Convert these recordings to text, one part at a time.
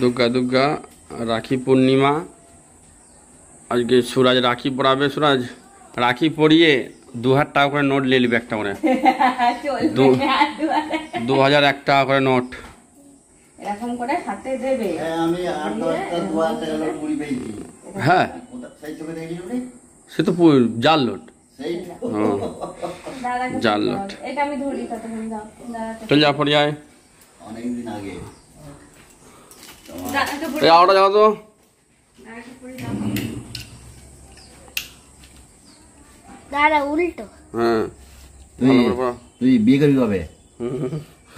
दुर्गा दुर्गा राखी पूर्णिमा आज के सूरज राखी पड़ाबे सूरज राखी पड़िए 2000 টাকা করে নোট ले लिबे একটা করে 2001 টাকা করে নোট এরকম করে হাতে দেবে আমি 8-10টা 2000 টাকা নোট মুড়ি পেয়েছি হ্যাঁ সেই চোখে দেখলি রে সে তো জাল নোট সেই দাদাকে জাল নোট এটা আমি ধরি ততক্ষণ দাও দাদাকে চল যা পড়ে যায় অনেক দিন আগে দাদাকে এই আওটা যাও তো দাদাকে পড়ে দাও দাদা উল্টো হ্যাঁ ভালো করে পড়া তুই বিয়ে করবি কবে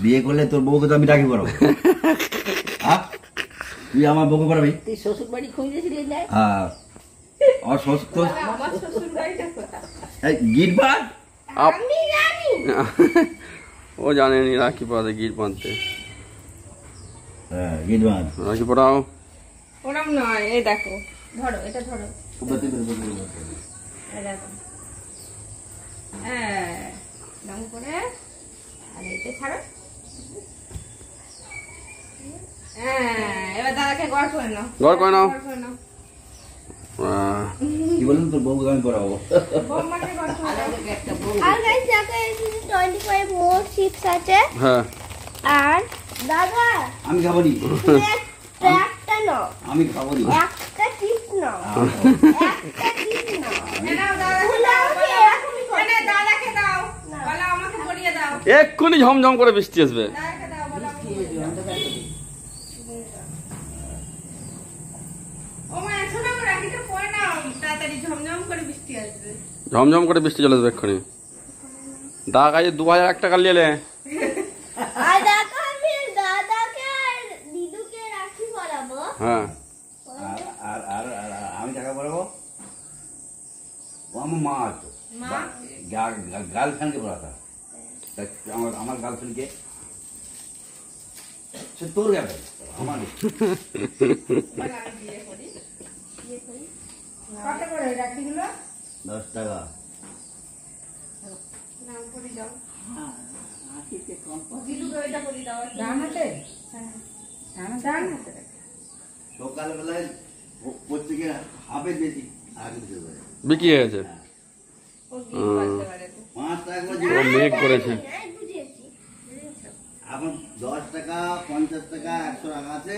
বিয়ে করলে তোর বউকে তো আমি রাখি পড়াবো হ্যাঁ তুই আমার বউকে পড়াবি তুই শ্বশুর বাড়ি খুঁজেছিলি না হ্যাঁ আর শ্বশুর আমার শ্বশুর বাড়িটা কোথায় এই গিট বাদ आप আমি জানি वो जाने नहीं राखी पड़ाते गीत बांधते হ্যাঁ গিট বাদ राखी पड़ाओ ওরম নয় এই দেখো ধরো এটা ধরো এই দেখো দাম করে আর এটা ছাড়ো এবার দাদাকে গড় করে নাও গড় করে নাও। গড় করে নাও কি বললেন তোর বউকে আমি পড়াবো বম্মাকে গড় করে নাও একটা বউ আর গাইস দেখো এখানে 25 মোর চিপস আছে हाँ আর দাদা আমি খাবো নি তুমি একটা নাও আমি খাবো নি একটা চিপস নাও একটা চিপস নাও নাও দাদাকে ফুলাও কি এরকমই করে দাও দাদাকে দাও বলো আমাকে পরিয়ে দাও এক্ষুনি ঝমঝম করে বৃষ্টি আসবে দাদাকে দাও বলো ও মা শোনো রাখিটা পরে নাও তাড়াতাড়ি ঝমঝম করে বৃষ্টি আসবে ঝমঝম করে বৃষ্টি চলে আসবে এক্ষুনি দা কাজে 2001 টাকা নিয়ে এলে আর দেখো আমি দাদাকে আর দিদুকে রাখি পরাবো হ্যাঁ আর আর আর আমি টাকা পড়াবো ও আমার মা আছে মা গার্লফ্রেন্ডকে পড়াতা আমার গার্লফ্রেন্ডকে সে তোর গেবে আমার বলো আমি বিয়ে করি কত করে রাখিগুলো 10 টাকা নাম পরি দাও দিদুকে ওইটা পরি দাও ডান হাতে হ্যাঁ ডান হাতে সকালবেলায় পত্রিকা হাফে বেশি আগে দিতে পারে বিক্রি হয়ে গেছে ও কি করতে পারে তো 5 টাকা করে ও মেঘ করেছে আমি বুঝিয়েছি এখন 10 টাকা 50 টাকা 100 টাকা আছে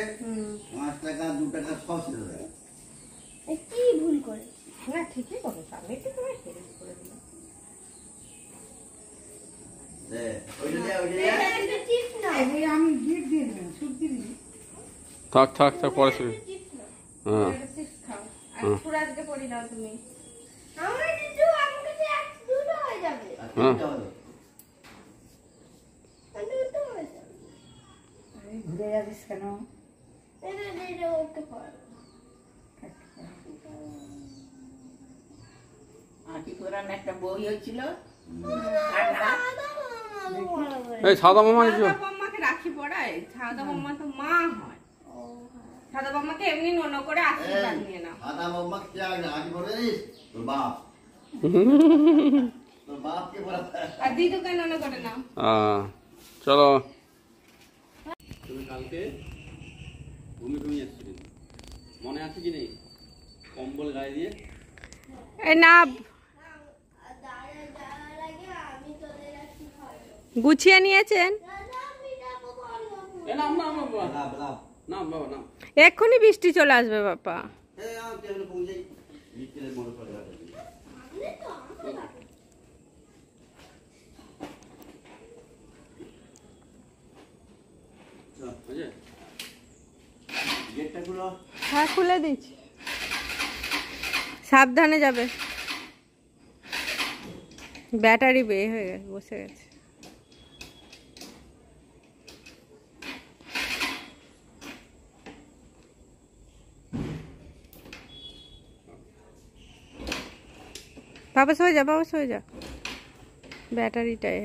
5 টাকা 2 টাকা সব শেষ হয়ে যায় কি ভুল করে না ঠিকই করেছো আমি তো তোমায় হেল্প করে দিলাম ওইটা একটা চিপস নাও আমি গিফট দিয়ে দিলাম সুদ দিয়ে দিলাম থাক থাক থাক পরে শুনি চিপস নাও হ্যাঁ এটা চিপস খাও আর সুরাজকে পরি দাও তুমি আমার দিদু আমাকে যে এক দুটো হয়ে যাবে দুটো হয়ে যাবে ঘুরে যাবিস কেন এটা ওকে পর আঁটি কোরআন একটা বই হয়েছিল এই সাদা মামা এসো সাদা বম্মাকে রাখি পড়ায় সাদা বম্মা তো মা হয় সাদা বম্মাকে এমনি নন করে আশীর্বাদ নিয়ে নাও আদা বাবা কি আগে বলে দিস তোর বাপ তোর বাপকে পড়াতে আর দিদুকে নন করে নাও চলো তুমি কালকে ঘুমি ঘুমি এসেছিলে মনে আছে কি নেই কম্বল গায়ে দিয়ে এই না গুছিয়ে নিয়েছেন এ নাম নাম বাবা নাম বাবা নাম এক্ষুনি বৃষ্টি চলে আসবে বাবা এই আম টেবিলে পৌঁছে নিচে মনে পড়ে গেল বুঝে গেটটা খুলো হ্যাঁ খুলে দিচ্ছি সাবধানে যাবে ব্যাটারি বের হয়ে গেছে বসে গেছে বাবা সয়ে যা ব্যাটারিটাই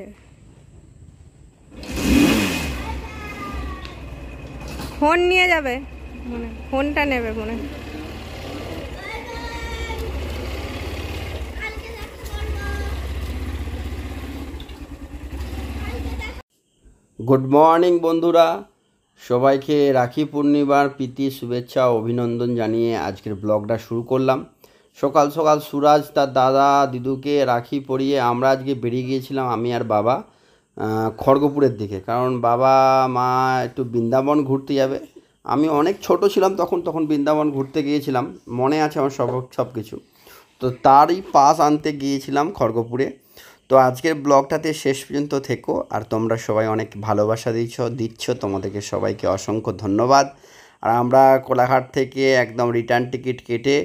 ফোন নিয়ে যাবে মনে ফোনটা নেবে মনে গুড মর্নিং বন্ধুরা, সবাইকে রাখি পূর্ণিমার প্রীতি শুভেচ্ছা ও অভিনন্দন জানিয়ে আজকের ব্লগটা শুরু করলাম। সকাল সকাল সুরাজ তার দাদা দিদুকে রাখি পরিয়ে আমরা আজকে বেরিয়ে গিয়েছিলাম, আমি আর বাবা, খড়গপুরের দিকে। কারণ বাবা মা একটু বৃন্দাবন ঘুরতে যাবে। আমি অনেক ছোট ছিলাম তখন বৃন্দাবন ঘুরতে গিয়েছিলাম, মনে আছে আমার সব কিছু। তো তারই পাস আনতে গিয়েছিলাম খড়গপুরে। তো আজকের ব্লগটাতে শেষ পর্যন্ত থেকো, আর তোমরা সবাই অনেক ভালোবাসা দিচ্ছ, তোমাদেরকে সবাইকে অসংখ্য ধন্যবাদ। আর আমরা কোলাঘাট থেকে একদম রিটার্ন টিকিট কেটে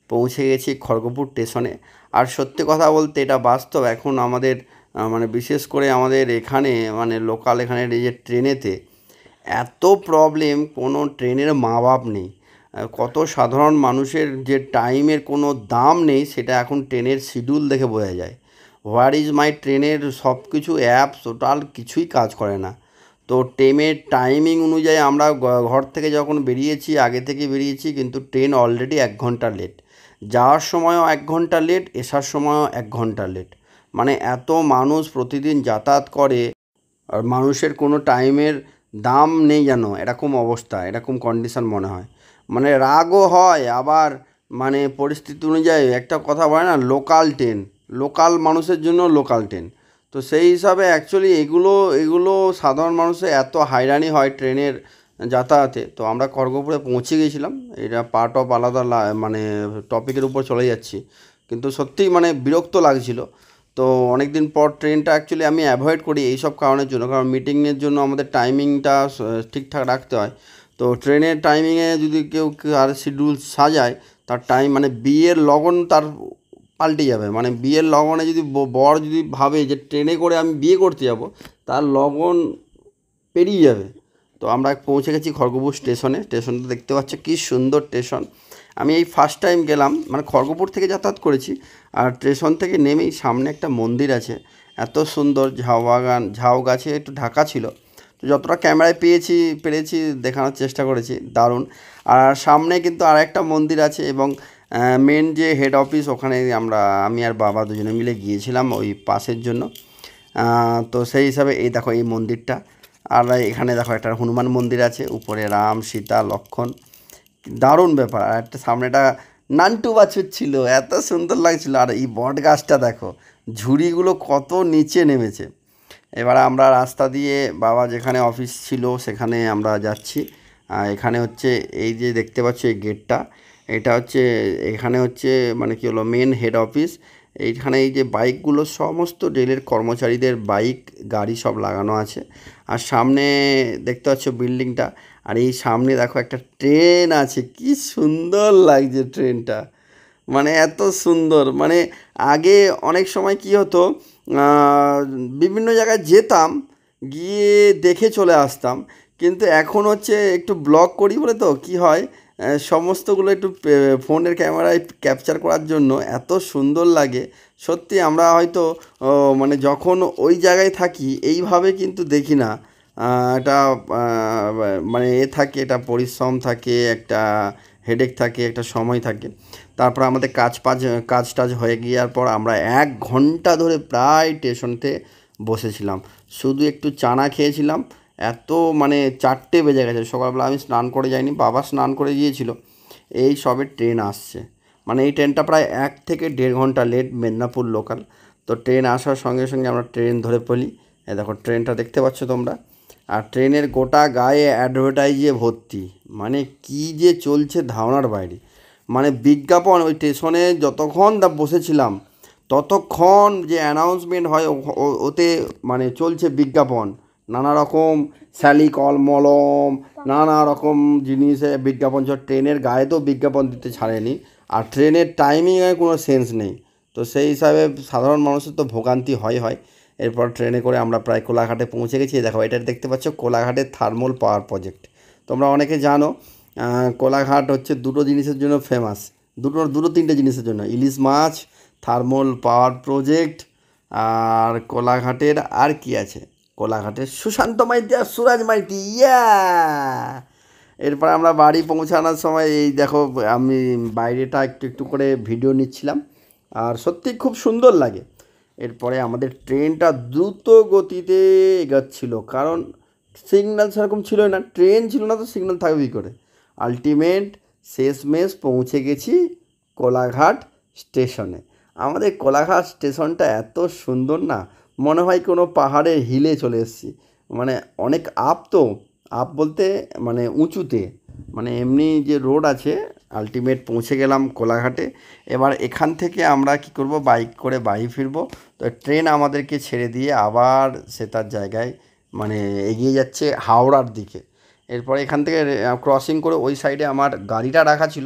পৌঁছে গেছি খড়গপুর স্টেশনে। আর সত্যি কথা বলতে এটা বাস্তব, এখন আমাদের মানে বিশেষ করে আমাদের এখানে মানে লোকাল এখানে এই যে ট্রেনেতে এত প্রবলেম, কোনো ট্রেনের মা বাপ নেই। কত সাধারণ মানুষের যে টাইমের কোনো দাম নেই সেটা এখন ট্রেনের শিডিউল দেখে বোঝা যায়। হোয়ার ইজ মাই ট্রেনের সব কিছু অ্যাপস টোটাল কিছুই কাজ করে না। তো ট্রেনের টাইমিং অনুযায়ী আমরা ঘর থেকে যখন বেরিয়েছি, আগে থেকে বেরিয়েছি, কিন্তু ট্রেন অলরেডি 1 ঘন্টা লেট। যাওয়ার সময়ও 1 ঘন্টা লেট, আসার সময়ও 1 ঘন্টা লেট। মানে এত মানুষ প্রতিদিন যাতায়াত করে, আর মানুষের কোনো টাইমের দাম নেই যেন, এরকম অবস্থা, এরকম কন্ডিশন মনে হয়। মানে রাগও হয়, আবার মানে পরিস্থিতি অনুযায়ী একটা কথা বলে না, লোকাল মানুষের জন্য লোকাল ট্রেন। তো সেই হিসাবে অ্যাকচুয়ালি এগুলো সাধারণ মানুষের এত হয়রানি হয় ট্রেনের যাতায়াতে। তো আমরা খড়গপুরে পৌঁছে গিয়েছিলাম, এটা পার্ট অফ আলাদা মানে টপিকের উপর চলে যাচ্ছি, কিন্তু সত্যিই মানে বিরক্ত লাগছিল। তো অনেক দিন পর ট্রেনটা অ্যাকচুয়ালি আমি অ্যাভয়েড করি এই সব কারণের জন্য, কারণ মিটিংয়ের জন্য আমাদের টাইমিংটা ঠিকঠাক রাখতে হয়। তো ট্রেনের টাইমিংয়ে যদি কেউ আর শিডিউল সাজায়, তার টাইম মানে বিয়ের লগন তার পাল্টে যাবে। মানে বিয়ের লগনে যদি বর যদি ভাবে যে ট্রেনে করে আমি বিয়ে করতে যাব, তার লগন পেরিয়ে যাবে। তো আমরা পৌঁছে গেছি খড়গপুর স্টেশনটা দেখতে পাচ্ছ কী সুন্দর স্টেশন। আমি এই ফার্স্ট টাইম গেলাম, মানে খড়গপুর থেকে যাতায়াত করেছি, আর স্টেশন থেকে নেমেই সামনে একটা মন্দির আছে, এত সুন্দর, ঝাউ গাছে একটু ঢাকা ছিল। তো যতটা ক্যামেরায় পেরেছি দেখানোর চেষ্টা করেছি, দারুণ। আর সামনে কিন্তু আর একটা মন্দির আছে, এবং মেন যে হেড অফিস, ওখানে আমি আর বাবা দুজনে মিলে গিয়েছিলাম ওই পাসের জন্য। তো সেই হিসাবে এই দেখো এই মন্দিরটা, আর এখানে দেখো একটা হনুমান মন্দির আছে, উপরে রাম সীতা লক্ষ্মণ, দারুণ ব্যাপার। আর একটা সামনে একটা নান্টু বাছুর ছিল, এত সুন্দর লাগছিল। আর এই বট গাছটা দেখো, ঝুড়িগুলো কত নিচে নেমেছে। এবার আমরা রাস্তা দিয়ে বাবা যেখানে অফিস ছিল সেখানে আমরা যাচ্ছি। এখানে হচ্ছে এই যে দেখতে পাচ্ছ এই গেটটা, এটা হচ্ছে এখানে হচ্ছে মানে কি হলো মেন হেড অফিস। এইখানে এই যে বাইকগুলো সমস্ত রেলের কর্মচারীদের বাইক গাড়ি সব লাগানো আছে। আর সামনে দেখতে পাচ্ছ বিল্ডিংটা, আর এই সামনে দেখো একটা ট্রেন আছে, কি সুন্দর লাগছে ট্রেনটা, মানে এত সুন্দর। মানে আগে অনেক সময় কি হতো, বিভিন্ন জায়গায় যেতাম, গিয়ে দেখে চলে আসতাম, কিন্তু এখন হচ্ছে একটু ব্লগ করি বলে তো কি হয়, সমস্তগুলো একটু ফোনের ক্যামেরায় ক্যাপচার করার জন্য এত সুন্দর লাগে। সত্যি আমরা হয়তো মানে যখন ওই জায়গায় থাকি এইভাবে কিন্তু দেখি না। এটা মানে থাকে, এটা পরিশ্রম থাকে, একটা হেডেক থাকে, একটা সময় থাকে। তারপর আমাদের কাজ টাজ হয়ে গিয়ার পর আমরা 1 ঘন্টা ধরে প্রায় স্টেশনতে বসেছিলাম, শুধু একটু চানা খেয়েছিলাম। এত মানে 4টে বেজে গেছে, সকালবেলা আমি স্নান করে যাইনি, বাবা স্নান করে গিয়েছিল। এই সবে ট্রেন আসছে, মানে এই ট্রেনটা প্রায় 1 থেকে 1.5 ঘন্টা লেট, মেদিনীপুর লোকাল। তো ট্রেন আসার সঙ্গে সঙ্গে আমরা ট্রেন ধরে পড়ি। এই দেখো ট্রেনটা দেখতে পাচ্ছ তোমরা, আর ট্রেনের গোটা গায়ে অ্যাডভার্টাইজে ভর্তি, মানে কি যে চলছে ধারণার বাইরে। মানে বিজ্ঞাপন, ওই স্টেশনে যতক্ষণ বসেছিলাম ততক্ষণ যে অ্যানাউন্সমেন্ট হয় ওতে মানে চলছে বিজ্ঞাপন, নানা রকম স্যালিকল মলম, নানা রকম জিনিসে বিজ্ঞাপন। ট্রেনের গায়ে তো বিজ্ঞাপন দিতে ছাড়েনি, আর ট্রেনের টাইমিংয়ে কোনো সেন্স নেই। তো সেই হিসাবে সাধারণ মানুষের তো ভোগান্তি হয়। এরপর ট্রেনে করে আমরা প্রায় কোলাঘাটে পৌঁছে গেছি। দেখো এটা দেখতে পাচ্ছ কোলাঘাটের থার্মাল পাওয়ার প্রজেক্ট। তোমরা অনেকে জানো কোলাঘাট হচ্ছে দুটো জিনিসের জন্য ফেমাস, দুটো তিনটে জিনিসের জন্য, ইলিশ মাছ, থার্মাল পাওয়ার প্রজেক্ট, আর কোলাঘাটের আর কি আছে, কোলাঘাটের সুশান্ত মাইতি আর সুরাজ মাইতি, এরপর আমরা বাড়ি পৌঁছানোর সময় এই দেখো আমি বাইরেটা একটু করে ভিডিও নিচ্ছিলাম, আর সত্যি খুব সুন্দর লাগে। এরপরে আমাদের ট্রেনটা দ্রুত গতিতে এগোচ্ছিল, কারণ সিগন্যাল সেরকম ছিল না, ট্রেন ছিল না তো সিগন্যাল থাকবেই করে। আলটিমেট শেষমেশ পৌঁছে গেছি কোলাঘাট স্টেশনে। আমাদের কোলাঘাট স্টেশনটা এত সুন্দর না, মনে হয় কোনো পাহাড়ের হিলে চলে এসেছি। মানে অনেক আপ, তো আপ বলতে মানে উঁচুতে, মানে এমনি যে রোড আছে। আলটিমেট পৌঁছে গেলাম কোলাঘাটে। এবার এখান থেকে আমরা কি করব, বাইক করে বাড়ি ফিরবো। তো ট্রেন আমাদেরকে ছেড়ে দিয়ে আবার সে তার জায়গায় মানে এগিয়ে যাচ্ছে হাওড়ার দিকে। এরপরে এখান থেকে ক্রসিং করে ওই সাইডে আমার গাড়িটা রাখা ছিল।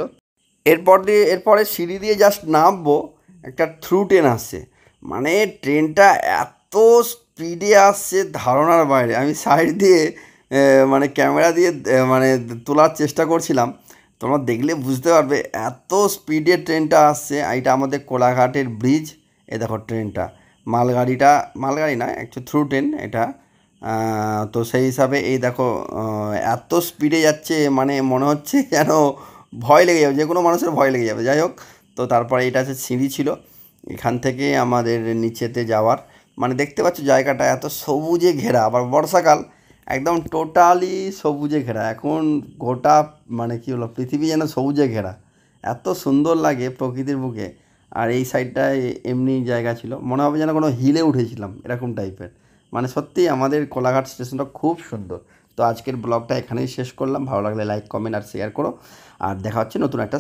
এরপরে সিঁড়ি দিয়ে জাস্ট নামবো, একটা থ্রু ট্রেন আসছে। মানে ট্রেনটা এত স্পিডে আসছে ধারণার বাইরে। আমি সাইড দিয়ে মানে ক্যামেরা দিয়ে মানে তোলার চেষ্টা করছিলাম, তোমরা দেখলে বুঝতে পারবে এত স্পিডে ট্রেনটা আসছে। এটা আমাদের কোলাঘাটের ব্রিজ। এ দেখো ট্রেনটা, মালগাড়ি না, অ্যাকচুয়ালি থ্রু ট্রেন এটা। তো সেই হিসাবে এই দেখো এত স্পিডে যাচ্ছে, মানে মনে হচ্ছে যেন ভয় লেগে যাবে, যে কোনো মানুষের ভয় লেগে যাবে। যাই হোক, তো তারপরে এটা হচ্ছে সিঁড়ি ছিল, এখান থেকে আমাদের নিচেতে যাওয়ার। মানে দেখতে পাচ্ছ জায়গাটা এত সবুজে ঘেরা, আবার বর্ষাকাল, একদম টোটালি সবুজে ঘেরা। এখন গোটা মানে কী হলো, পৃথিবী যেন সবুজে ঘেরা, এত সুন্দর লাগে প্রকৃতির বুকে। আর এই সাইডটায় এমনি জায়গা ছিল, মনে হবে যেন কোনো হিলে উঠেছিলাম, এরকম টাইপের। মানে সত্যিই আমাদের কোলাঘাট স্টেশনটা খুব সুন্দর। তো আজকের ব্লগটা এখানেই শেষ করলাম। ভালো লাগলে লাইক, কমেন্ট আর শেয়ার করো। আর দেখা হচ্ছে নতুন একটা